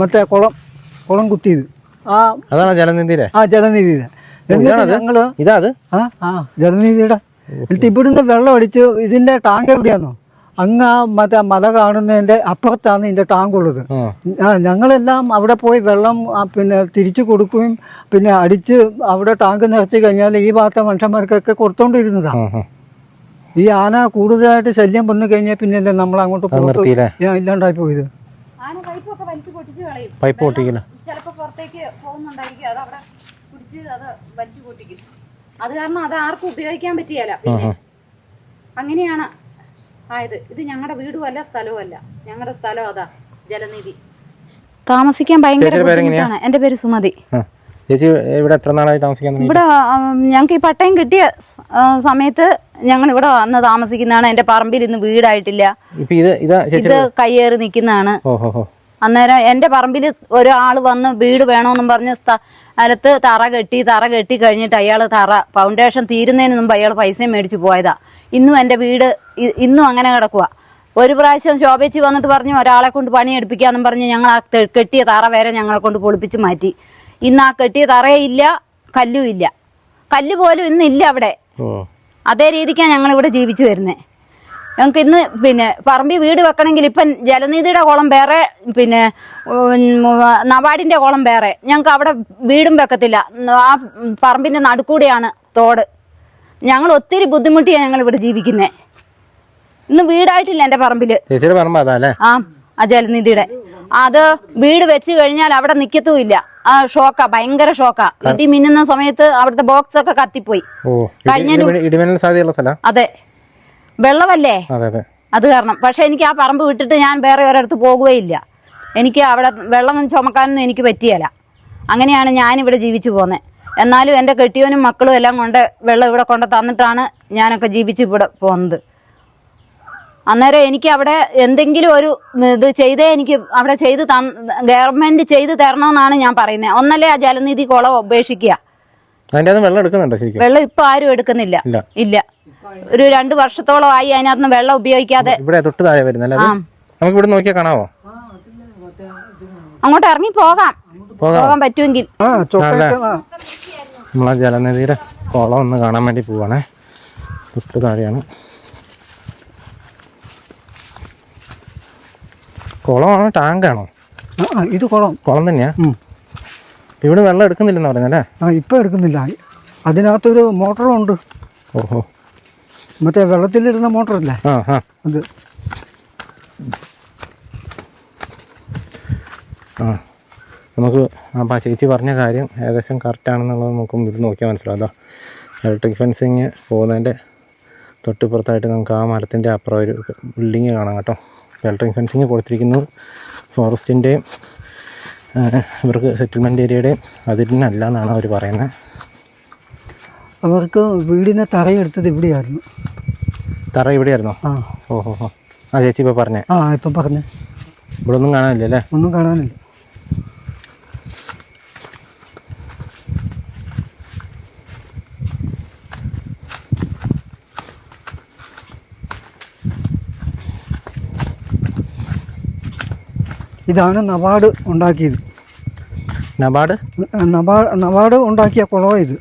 മറ്റേ കുളം കുത്തിയത് ജലനിധിയുടെ. എന്നിട്ട് ഞങ്ങള് ജലനിധിയുടെ എന്നിട്ട് ഇവിടുന്ന് വെള്ളം അടിച്ച് ഇതിന്റെ ടാങ്ക് എവിടെയാണോ അങ്ങ് മറ്റേ മല കാണുന്നതിന്റെ അപ്പുറത്താണ് ഇതിന്റെ ടാങ്ക് ഉള്ളത്. ഞങ്ങളെല്ലാം അവിടെ പോയി വെള്ളം പിന്നെ തിരിച്ചു കൊടുക്കുകയും പിന്നെ അടിച്ച് അവിടെ ടാങ്ക് നിറച്ച് കഴിഞ്ഞാൽ ഈ ഭാഗത്തെ മനുഷ്യന്മാർക്കൊക്കെ കൊടുത്തോണ്ടിരുന്നതാ. ഈ ആന കൂടുതലായിട്ട് ശല്യം വന്നു കഴിഞ്ഞാൽ പിന്നല്ലേ നമ്മൾ അങ്ങോട്ട് ഇല്ലാണ്ടായി പോയത്. പൈപ്പ് പൊട്ടിക്കില്ല, ചിലപ്പോ പുറത്തേക്ക് പോകുന്നുണ്ടായിരിക്കും, അത് അവിടെ പിടിച്ച് അത് വലിച്ചു പൊട്ടിക്കും. അത് കാരണം അത് ആർക്കും ഉപയോഗിക്കാൻ പറ്റിയല്ല. പിന്നെ അങ്ങനെയാണ് ആയത്. ഇത് ഞങ്ങളുടെ വീടുമല്ല സ്ഥലവുമല്ല, ഞങ്ങളുടെ സ്ഥലം അതാ ജലനിധി. താമസിക്കാൻ ഭയങ്കര ബുദ്ധിമുട്ടാണ്. എന്റെ പേര് സുമതി. ഇവിടെ എത്ര നാളായി താമസിക്കാൻ? ഇവിടെ ഞങ്ങൾക്ക് ഈ പട്ടയം കിട്ടിയ സമയത്ത് ഞങ്ങൾ ഇവിടെ വന്ന് താമസിക്കുന്നതാണ്. എന്റെ പറമ്പിൽ ഇന്ന് വീടായിട്ടില്ല, ഇത് കയ്യേറി നിൽക്കുന്നതാണ്. അന്നേരം എന്റെ പറമ്പിൽ ഒരാൾ വന്ന് വീട് വേണമെന്നും പറഞ്ഞ് സ്ഥലത്ത് തറ കെട്ടി കഴിഞ്ഞിട്ട് അയാൾ ഫൗണ്ടേഷൻ തീരുന്നതിന് മുമ്പ് അയാൾ പൈസയും മേടിച്ച് പോയതാ. ഇന്നും എന്റെ വീട് ഇന്നും അങ്ങനെ കിടക്കുക. ഒരു പ്രാവശ്യം ശോഭിച്ച് വന്നിട്ട് പറഞ്ഞു ഒരാളെ കൊണ്ട് പണിയെടുപ്പിക്കാന്നും പറഞ്ഞ് ഞങ്ങൾ ആ കെട്ടിയ തറ വരെ ഞങ്ങളെ കൊണ്ട് പൊളിപ്പിച്ച് മാറ്റി. ഇന്ന് ആ കെട്ടിയ തറയില്ല, കല്ലും ഇല്ല, കല്ല് പോലും ഇന്നില്ല അവിടെ. അതേ രീതിക്കാണ് ഞങ്ങളിവിടെ ജീവിച്ചു വരുന്നത്. ഞങ്ങൾക്ക് ഇന്ന് പിന്നെ പറമ്പിൽ വീട് വെക്കണമെങ്കിൽ ഇപ്പം ജലനിധിയുടെ കുളം വേറെ, പിന്നെ നവാടിന്റെ കുളം വേറെ. ഞങ്ങൾക്ക് അവിടെ വീടും വെക്കത്തില്ല. ആ പറമ്പിന്റെ നടുക്കൂടെയാണ് തോട്. ഞങ്ങൾ ഒത്തിരി ബുദ്ധിമുട്ടിയാണ് ഞങ്ങൾ ഇവിടെ ജീവിക്കുന്നത്. ഇന്ന് വീടായിട്ടില്ല എന്റെ പറമ്പില്. ആ ജലനിധിയുടെ അത് വീട് വെച്ച് കഴിഞ്ഞാൽ അവിടെ നിക്കത്തുമില്ല. ആ ഷോക്കാ, ഭയങ്കര ഷോക്കാ. ഇടി മിന്നുന്ന സമയത്ത് അവിടുത്തെ ബോക്സ് ഒക്കെ കത്തിപ്പോയി. അതെ, വെള്ളമല്ലേ അതെ അതെ അത് കാരണം. പക്ഷെ എനിക്ക് ആ പറമ്പ് വിട്ടിട്ട് ഞാൻ വേറെ ഒരിടത്ത് പോകുകയില്ല. എനിക്ക് അവിടെ വെള്ളം ചുമക്കാനൊന്നും എനിക്ക് പറ്റിയല്ല. അങ്ങനെയാണ് ഞാനിവിടെ ജീവിച്ചു പോകുന്നത്. എന്നാലും എൻ്റെ കെട്ടിയവനും മക്കളും എല്ലാം കൊണ്ട് വെള്ളം ഇവിടെ കൊണ്ട് തന്നിട്ടാണ് ഞാനൊക്കെ ജീവിച്ച് ഇവിടെ പോകുന്നത്. അന്നേരം എനിക്ക് അവിടെ എന്തെങ്കിലും ഒരു ഇത് ചെയ്തേ എനിക്ക് അവിടെ ഗവൺമെന്റ് ചെയ്ത് തരണമെന്നാണ് ഞാൻ പറയുന്നത്. ഒന്നല്ലേ ആ ജലനിധി കുളം ഉപേക്ഷിക്കുക. വെള്ളം ഇപ്പൊ ആരും എടുക്കുന്നില്ല. ഇല്ല, ഒരു 2 വർഷത്തോളമായി അതിനകത്ത് വെള്ളം ഉപയോഗിക്കാതെ. അങ്ങോട്ട് ഇറങ്ങി പോകാൻ പറ്റുമെങ്കിൽ. നമ്മളെ ജലനിധിയുടെ കുളം ഒന്ന് കാണാൻ വേണ്ടി പോവാണേ. തൊട്ട് താഴെയാണ് കുളമാണോ ടാങ്കാണോ? ഇത് കുളം തന്നെയാ. ഇവിടെ വെള്ളം എടുക്കുന്നില്ലെന്ന് പറഞ്ഞല്ലേ? ഇപ്പൊ എടുക്കുന്നില്ല. അതിനകത്തൊരു മോട്ടറും ഉണ്ട്. ഓഹോ, മറ്റേ വെള്ളത്തിലിരുന്ന മോട്ടറല്ലേ അത്. നമുക്ക് ആ ചേച്ചി പറഞ്ഞ കാര്യം ഏകദേശം കറക്റ്റാണെന്നുള്ളത് നമുക്ക് ഇത് നോക്കിയാൽ മനസ്സിലാവും. ഇലക്ട്രിക് ഫെൻസിങ് പോകുന്നതിൻ്റെ തൊട്ടിപ്പുറത്തായിട്ട് നമുക്ക് ആ മരത്തിൻ്റെ അപ്പുറം ഒരു ബിൽഡിങ് കാണാം കേട്ടോ. ഇലക്ട്രിക് ഫെൻസിങ് കൊടുത്തിരിക്കുന്നത് ഫോറസ്റ്റിൻ്റെയും ഇവർക്ക് സെറ്റിൽമെൻറ്റ് ഏരിയയുടെയും അതിരിനല്ല എന്നാണ് അവർ പറയുന്നത്. അവർക്ക് വീടിനെ തറയെടുത്തത് ഇവിടെയായിരുന്നു. തറ ഇവിടെയായിരുന്നോ? ഓഹോ, ആ ചേച്ചി ഇപ്പോൾ പറഞ്ഞേ. ഇപ്പം പറഞ്ഞേ. ഇവിടെ ഒന്നും കാണാനില്ല അല്ലേ? ഒന്നും കാണാനില്ല. ഇതാണ് നബാർഡ് ഉണ്ടാക്കിയത്. നബാർഡ് ഉണ്ടാക്കിയ കുളമാണ് ഇത്.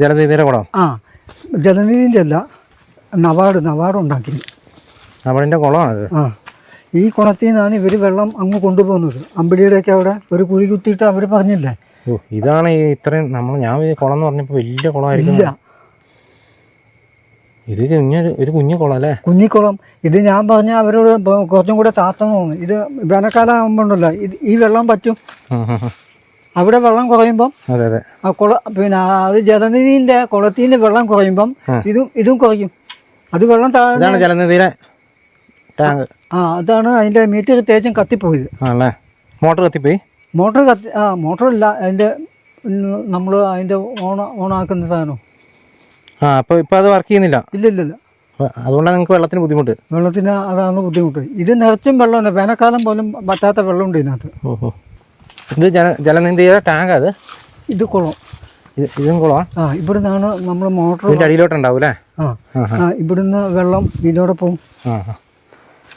ജലനിധിയുടെ കുളം? ജലനിധിൻ്റെ അല്ല, നബാർഡ് ഉണ്ടാക്കിയത്. നബാർഡിൻ്റെ കുളമാണത്. ഈ കുളത്തിൽ നിന്നാണ് ഇവർ വെള്ളം അങ്ങ് കൊണ്ടുപോകുന്നത്. അമ്പിളിയുടെയൊക്കെ അവിടെ ഒരു കുഴി കുത്തിയിട്ട് അവർ പറഞ്ഞില്ലേ. ഇതാണ് ഈ ഇത്രയും ഞാൻ കുളം എന്ന് പറഞ്ഞപ്പോൾ വലിയ കുളമായിരിക്കില്ല. ഇത് ഒരു കുഞ്ഞു കുളം അല്ലേ? കുഞ്ഞിക്കുളം. ഇത് ഞാൻ പറഞ്ഞ അവരോട് കുറച്ചും കൂടെ താത്തണമെന്ന്. ഇത് വേനൽക്കാലം ആകുമ്പോണ്ടല്ലോ ഈ വെള്ളം പറ്റും. അവിടെ വെള്ളം കുറയുമ്പം പിന്നെ അത് ജലനിധിന്റെ കുളത്തിൽ നിന്ന് വെള്ളം കുറയുമ്പം ഇതും കുറയും. അത് വെള്ളം താഴെ ജലനിധിയുടെ ടാങ്ക്. അതാണ് അതിന്റെ മീറ്റർ തേച്ചും കത്തിപ്പോയത്. മോട്ടറില്ല, അതിന്റെ നമ്മൾ അതിന്റെ ഓണാക്കുന്ന സാധനം. അത് വർക്ക് ചെയ്യുന്നില്ല. ഇല്ല. അതുകൊണ്ടാണ് നിങ്ങൾക്ക് വെള്ളത്തിന് ബുദ്ധിമുട്ട്? വെള്ളത്തിന് അതാണ് ബുദ്ധിമുട്ട്. ഇത് നിറച്ചും വെള്ളമുണ്ട്. വേനൽക്കാലം പോലും പറ്റാത്ത വെള്ളമുണ്ട് ഇതിനകത്ത്. ഓഹോ, ഇത് ജലനിധിയുടെ ടാങ്ക്. അത് ഇത് കുളം. ഇതും കുളമാ? ഇവിടുന്നാണ് നമ്മൾ മോട്ടർ അടിയിലോട്ടുണ്ടാവും അല്ലേ? ഇവിടുന്ന് വെള്ളം ഇതിലൂടെ പോകും.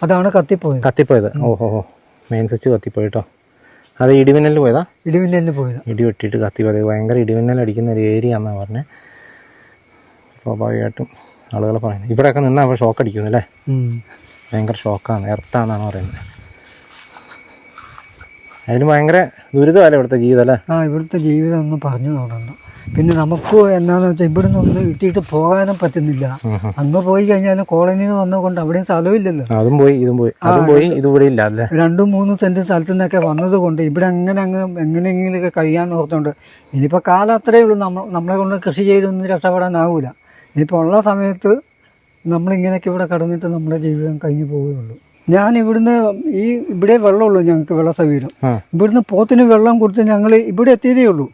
അതാണ് കത്തിപ്പോയത്. ഓഹോ, മെയിൻ സ്വിച്ച് കത്തിപ്പോയി കേട്ടോ. അത് ഇടിമിന്നലിൽ പോയതാ? ഇടിമിന്നലിൽ പോയതാ. ഇടി വെട്ടിയിട്ട് കത്തിപ്പോയത്. ഭയങ്കര ഇടിമിന്നൽ അടിക്കുന്ന ഒരു ഏരിയ എന്നാണ് പറഞ്ഞത്. സ്വാഭാവികമായിട്ടും ആളുകൾ പറയുന്നത് ഇവിടെയൊക്കെ നിന്നാൽ അപ്പോൾ ഷോക്ക് അടിക്കുന്നല്ലേ? ഭയങ്കര ഷോക്കാണ്, എർത്താണെന്നാണ് പറയുന്നത്. അതിന് ഭയങ്കര ദുരിതമല്ലേ ഇവിടുത്തെ ജീവിതം അല്ലേ? ഇവിടുത്തെ ജീവിതം ഒന്നും പറഞ്ഞു നോക്കണ്ട. പിന്നെ നമുക്ക് എന്നാന്ന് വെച്ചാൽ ഇവിടുന്ന് ഒന്ന് ഇട്ടിട്ട് പോകാനും പറ്റുന്നില്ല. അന്ന് പോയി കഴിഞ്ഞാലും കോളനിയിൽ നിന്ന് വന്നതുകൊണ്ട് അവിടെയും സ്ഥലമില്ലല്ലോ. അതും പോയി ഇതിവിടെ ഇല്ല അല്ലേ? 2-3 സെന്റ് സ്ഥലത്തു നിന്നൊക്കെ വന്നത് കൊണ്ട് ഇവിടെ എങ്ങനെയെങ്കിലുമൊക്കെ കഴിയാന്ന് ഓർത്തുകൊണ്ട് ഇനിയിപ്പോൾ കാലം അത്രയേ ഉള്ളൂ. നമ്മളെ കൊണ്ട് കൃഷി ചെയ്തൊന്നും രക്ഷപ്പെടാനാവില്ല. ഇനിയിപ്പോൾ ഉള്ള സമയത്ത് നമ്മളിങ്ങനെയൊക്കെ ഇവിടെ കടന്നിട്ട് നമ്മുടെ ജീവിതം കഴിഞ്ഞു പോവുകയുള്ളൂ. ഞാൻ ഇവിടുന്ന് ഇവിടെ വെള്ളമുള്ളൂ, ഞങ്ങൾക്ക് വെള്ള സൗകര്യം. ഇവിടുന്ന് പോത്തിന് വെള്ളം കൊടുത്ത് ഞങ്ങൾ ഇവിടെ എത്തിയതേ ഉള്ളൂ.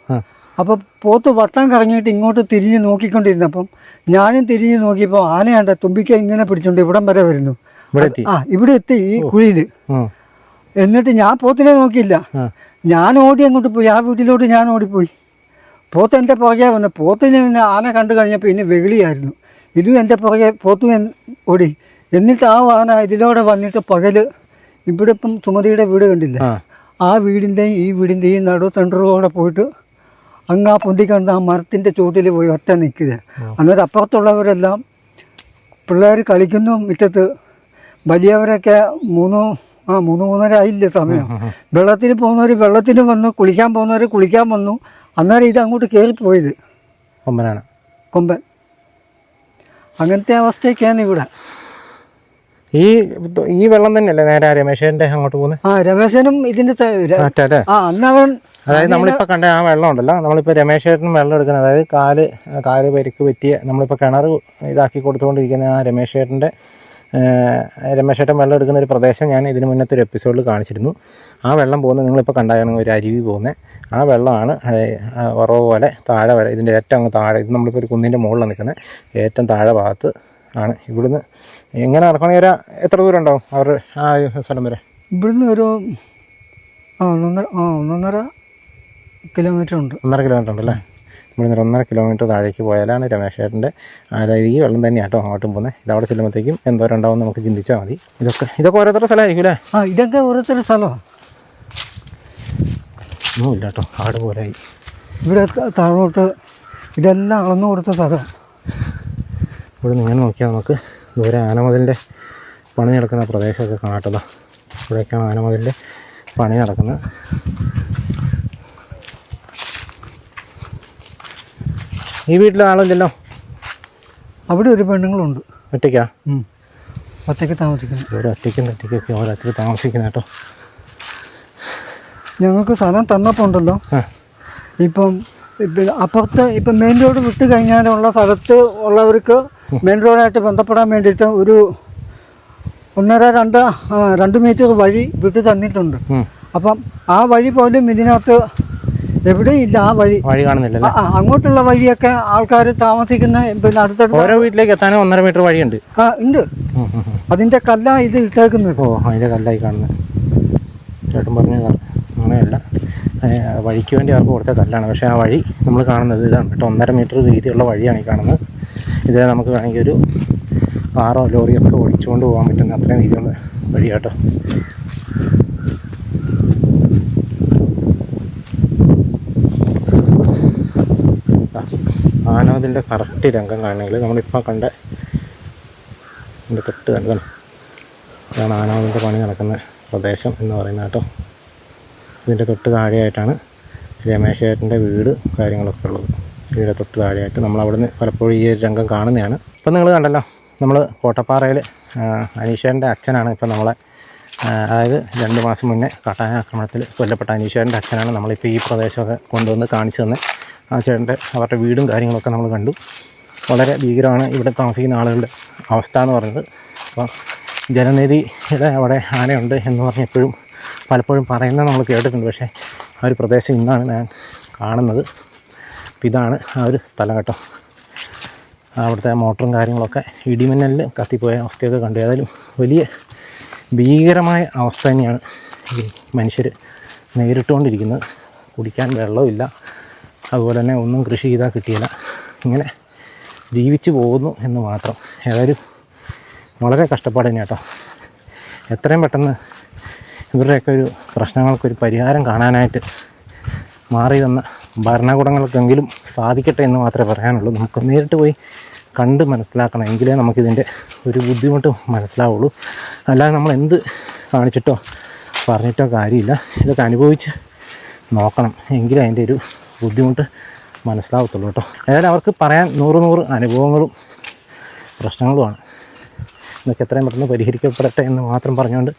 അപ്പോൾ പോത്ത് വട്ടം കറങ്ങിയിട്ട് ഇങ്ങോട്ട് തിരിഞ്ഞ് നോക്കിക്കൊണ്ടിരുന്നപ്പം ഞാനും തിരിഞ്ഞ് നോക്കിയപ്പോൾ ആനയാണ്ട തുമ്പിക്ക ഇങ്ങനെ പിടിച്ചോണ്ട് ഇവിടം വരെ വരുന്നു. ഇവിടെ എത്തി ഈ കുഴിയിൽ. എന്നിട്ട് ഞാൻ പോത്തിനെ നോക്കിയില്ല, ഞാൻ ഓടി അങ്ങോട്ട് പോയി. ആ വീട്ടിലോട്ട് ഞാൻ ഓടിപ്പോയി. പോത്ത് എൻ്റെ പുറകെ വന്നു. പോത്തിന് പിന്നെ ആന കണ്ടു കഴിഞ്ഞപ്പോൾ ഇനി വെകിളിയായിരുന്നു. ഇതും എൻ്റെ പുറകെ പോത്തും ഓടി. എന്നിട്ട് ആ ആന ഇതിലൂടെ വന്നിട്ട് പകല് ഇവിടെ ഇപ്പം സുമതിയുടെ വീട് കണ്ടില്ല, ആ വീടിൻ്റെയും ഈ വീടിൻ്റെയും നടു സെൻറ്ററോടെ പോയിട്ട് അങ്ങ് ആ പൊന്തിക്കണ്ട ആ മരത്തിൻ്റെ ചുവട്ടിൽ പോയി ഒറ്റ നിൽക്കുക. അന്നേരം അപ്പുറത്തുള്ളവരെല്ലാം പിള്ളേർ കളിക്കുന്നു മുറ്റത്ത്. വലിയവരൊക്കെ 3-3:30 ആയില്ലേ സമയം. വെള്ളത്തിന് പോകുന്നവർ വെള്ളത്തിന് വന്നു, കുളിക്കാൻ പോകുന്നവർ കുളിക്കാൻ വന്നു. അന്നേരം ഇത് അങ്ങോട്ട് കയറിപ്പോയത് കൊമ്പൻ. അങ്ങനത്തെ അവസ്ഥയൊക്കെയാണ് ഇവിടെ. ഈ വെള്ളം തന്നെയല്ലേ നേരെ രമേശന്റെ അങ്ങോട്ട് പോകുന്നത്? ആ രമേശനും ഇതിന്റെ അന്നവൻ അതായത് നമ്മളിപ്പോൾ കണ്ട ആ വെള്ളം ഉണ്ടല്ലോ, നമ്മളിപ്പോൾ രമേശേട്ടനും വെള്ളം എടുക്കുന്നത്, അതായത് കാല് പരിക്ക് പറ്റിയ നമ്മളിപ്പോൾ കിണർ ഇതാക്കി കൊടുത്തുകൊണ്ടിരിക്കുന്ന ആ രമേശേട്ടൻ വെള്ളം എടുക്കുന്ന ഒരു പ്രദേശം ഞാൻ ഇതിന് മുന്നത്തെ ഒരു എപ്പിസോഡിൽ കാണിച്ചിരുന്നു. ആ വെള്ളം പോകുന്നത് നിങ്ങളിപ്പോൾ കണ്ടാണ് ഒരു അരുവി പോകുന്നത്. ആ വെള്ളമാണ് ഉറവ് പോലെ താഴെ വരെ, ഇതിൻ്റെ ഏറ്റവും അങ്ങ് താഴെ, ഇത് നമ്മളിപ്പോൾ ഒരു കുന്നിൻ്റെ മുകളിലാണ് നിൽക്കുന്നത്, ഏറ്റവും താഴെ ഭാഗത്ത് ആണ്. ഇവിടുന്ന് എങ്ങനെ നടക്കണമെങ്കിൽ എത്ര ദൂരം ഉണ്ടാവും അവരുടെ ആ സ്ഥലം വരെ? ഇവിടുന്ന് ഒരു 1.5 കിലോമീറ്റർ ഉണ്ട്. 1.5 കിലോമീറ്റർ ഉണ്ടല്ലേ? ഇവിടുന്ന് 1.5 കിലോമീറ്റർ താഴേക്ക് പോയാലാണ് രമേശേട്ടൻ്റെ, അതായത് ഈ വെള്ളം തന്നെയാട്ടോ അങ്ങോട്ടും പോകുന്നത്. ഇതവിടെ ചെല്ലുമ്പോഴത്തേക്കും എന്തോരുണ്ടാവും നമുക്ക് ചിന്തിച്ചാൽ മതി. ഇതൊക്കെ ഓരോരുത്തരുടെ സ്ഥലമായിരിക്കും അല്ലേ? ഇതൊക്കെ ഓരോരുത്തരുടെ സ്ഥലമാണ്. ഒന്നും ഇല്ല കേട്ടോ, കാട് പോലെയായി. ഇവിടെ താഴോട്ട് ഇതെല്ലാം അളന്നു കൊടുത്ത സ്ഥലമാണ്. ഇവിടെ നിന്ന് ഇങ്ങനെ നോക്കിയാൽ നമുക്ക് ദൂരെ ആനമതിലിൻ്റെ പണി നടക്കുന്ന പ്രദേശമൊക്കെ കാണാട്ടല്ലോ. ഇവിടെയൊക്കെയാണ് ആനമതിലിൻ്റെ പണി നടക്കുന്നത്. ഈ വീട്ടിൽ ആളില്ലല്ലോ? അവിടെ ഒരു പെണ്ണുങ്ങളുണ്ട്. ഒറ്റയ്ക്കാ? ഒറ്റയ്ക്ക് താമസിക്കുന്നു. ഇവിടെ ഒറ്റയ്ക്കൊക്കെ ഓരോരുത്തർ താമസിക്കുന്ന കേട്ടോ. ഞങ്ങൾക്ക് സ്ഥലം തന്നപ്പോൾ ഉണ്ടല്ലോ, ഇപ്പം അപ്പുറത്ത് ഇപ്പം മെയിൻ റോഡ് വിട്ട് കഴിഞ്ഞാലുള്ള സ്ഥലത്ത് ഉള്ളവർക്ക് മെയിൻ റോഡായിട്ട് ബന്ധപ്പെടാൻ വേണ്ടിയിട്ട് ഒരു 1.5-2 മീറ്റർ വഴി വിട്ട് തന്നിട്ടുണ്ട്. അപ്പം ആ വഴി പോലും ഇതിനകത്ത് എവിടെയും ഇല്ല. ആ വഴി കാണുന്നില്ല. അങ്ങോട്ടുള്ള വഴിയൊക്കെ ആൾക്കാർ താമസിക്കുന്ന, പിന്നെ അടുത്തടുത്ത് ഓരോ വീട്ടിലേക്ക് എത്താനും 1.5 മീറ്റർ വഴിയുണ്ട്. ഉണ്ട്. അതിന്റെ കല്ലാ ഇത് ഇട്ടേക്കുന്നത്. അതിന്റെ കല്ലായി കാണുന്നത്. ചേട്ടൻ പറഞ്ഞ അങ്ങനെയല്ല, വഴിക്ക് വേണ്ടി അവർക്ക് കൊടുത്ത കല്ലാണ്. പക്ഷേ ആ വഴി നമ്മൾ കാണുന്നത് ഇതാണ് കേട്ടോ, 1.5 മീറ്റർ വീതിയുള്ള വഴിയാണ് ഈ കാണുന്നത്. ഇതിൽ നമുക്ക് വേണമെങ്കിൽ ഒരു കാറോ ലോറിയോ ഒക്കെ ഓടിച്ചുകൊണ്ട് പോകാൻ പറ്റുന്ന അത്രയും വീതിയുള്ള വഴി കേട്ടോ. ആനവതിൻ്റെ കറക്റ്റ് രംഗം കാണണമെങ്കിൽ നമ്മളിപ്പോൾ കണ്ട ഇതിൻ്റെ തൊട്ട് കണ്ടതാണ്, ഇതാണ് ആനവതിൻ്റെ പണി നടക്കുന്ന പ്രദേശം എന്ന് പറയുന്നത് കേട്ടോ. ഇതിൻ്റെ തൊട്ട് താഴെയായിട്ടാണ് രമേശേട്ടൻ്റെ വീട് കാര്യങ്ങളൊക്കെ ഉള്ളത്. ഇതിൻ്റെ തൊട്ട് താഴെയായിട്ട് നമ്മളവിടുന്ന് പലപ്പോഴും ഈ ഒരു രംഗം കാണുന്നതാണ്. ഇപ്പം നിങ്ങൾ കണ്ടല്ലോ, നമ്മൾ കോട്ടപ്പാറയിൽ അനീഷേട്ടൻ്റെ അച്ഛനാണ് ഇപ്പം നമ്മളെ, അതായത് 2 മാസം മുന്നേ കാട്ടാന ആക്രമണത്തിൽ കൊല്ലപ്പെട്ട അനീഷേട്ടൻ്റെ അച്ഛനാണ് നമ്മളിപ്പോൾ ഈ പ്രദേശമൊക്കെ കൊണ്ടുവന്ന് കാണിച്ചു തന്നെ. ആ ചേട്ടൻ്റെ അവരുടെ വീടും കാര്യങ്ങളൊക്കെ നമ്മൾ കണ്ടു. വളരെ ഭീകരമാണ് ഇവിടെ താമസിക്കുന്ന ആളുകളുടെ അവസ്ഥ എന്ന് പറയുന്നത്. അപ്പോൾ ജലനിധിയുടെ അവിടെ ആനയുണ്ട് എന്ന് പറഞ്ഞപ്പോഴും പലപ്പോഴും പറയുന്നത് നമ്മൾ കേട്ടിട്ടുണ്ട്. പക്ഷേ ആ ഒരു പ്രദേശം ഇന്നാണ് ഞാൻ കാണുന്നത്. അപ്പോൾ ഇതാണ് ആ ഒരു സ്ഥലം കേട്ടോ. അവിടുത്തെ മോട്ടറും കാര്യങ്ങളൊക്കെ ഇടിമിന്നലിൽ കത്തിപ്പോയ അവസ്ഥയൊക്കെ കണ്ടു. ഏതായാലും വലിയ ഭീകരമായ അവസ്ഥ തന്നെയാണ് ഈ മനുഷ്യർ നേരിട്ടുകൊണ്ടിരിക്കുന്നത്. കുടിക്കാൻ വെള്ളമില്ല, അതുപോലെ തന്നെ ഒന്നും കൃഷി ചെയ്താൽ കിട്ടിയില്ല, ഇങ്ങനെ ജീവിച്ചു പോകുന്നു എന്ന് മാത്രം. ഏതായാലും വളരെ കഷ്ടപ്പാട് തന്നെ കേട്ടോ. എത്രയും പെട്ടെന്ന് ഇവരുടെയൊക്കെ ഒരു പ്രശ്നങ്ങൾക്കൊരു പരിഹാരം കാണാനായിട്ട് മാറി തന്ന ഭരണകൂടങ്ങൾക്കെങ്കിലും സാധിക്കട്ടെ എന്ന് മാത്രമേ പറയാനുള്ളൂ. നമുക്ക് നേരിട്ട് പോയി കണ്ട് മനസ്സിലാക്കണം, എങ്കിലേ നമുക്കിതിൻ്റെ ഒരു ബുദ്ധിമുട്ട് മനസ്സിലാവുള്ളൂ. അല്ലാതെ നമ്മൾ എന്ത് കാണിച്ചിട്ടോ പറഞ്ഞിട്ടോ കാര്യമില്ല. ഇതൊക്കെ അനുഭവിച്ച് നോക്കണം, എങ്കിലേ അതിൻ്റെ ഒരു ബുദ്ധിമുട്ട് മനസ്സിലാവത്തുള്ളൂ കേട്ടോ. ഏതായാലും അവർക്ക് പറയാൻ 100 അനുഭവങ്ങളും പ്രശ്നങ്ങളുമാണ്. ഇതൊക്കെ എത്രയും പെട്ടെന്ന് പരിഹരിക്കപ്പെടട്ടെ എന്ന് മാത്രം പറഞ്ഞുകൊണ്ട്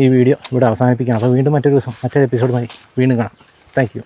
ഈ വീഡിയോ ഇവിടെ അവസാനിപ്പിക്കണം. അപ്പോൾ വീണ്ടും മറ്റൊരു എപ്പിസോഡുമായി വീണ്ടും കാണാം. Thank you.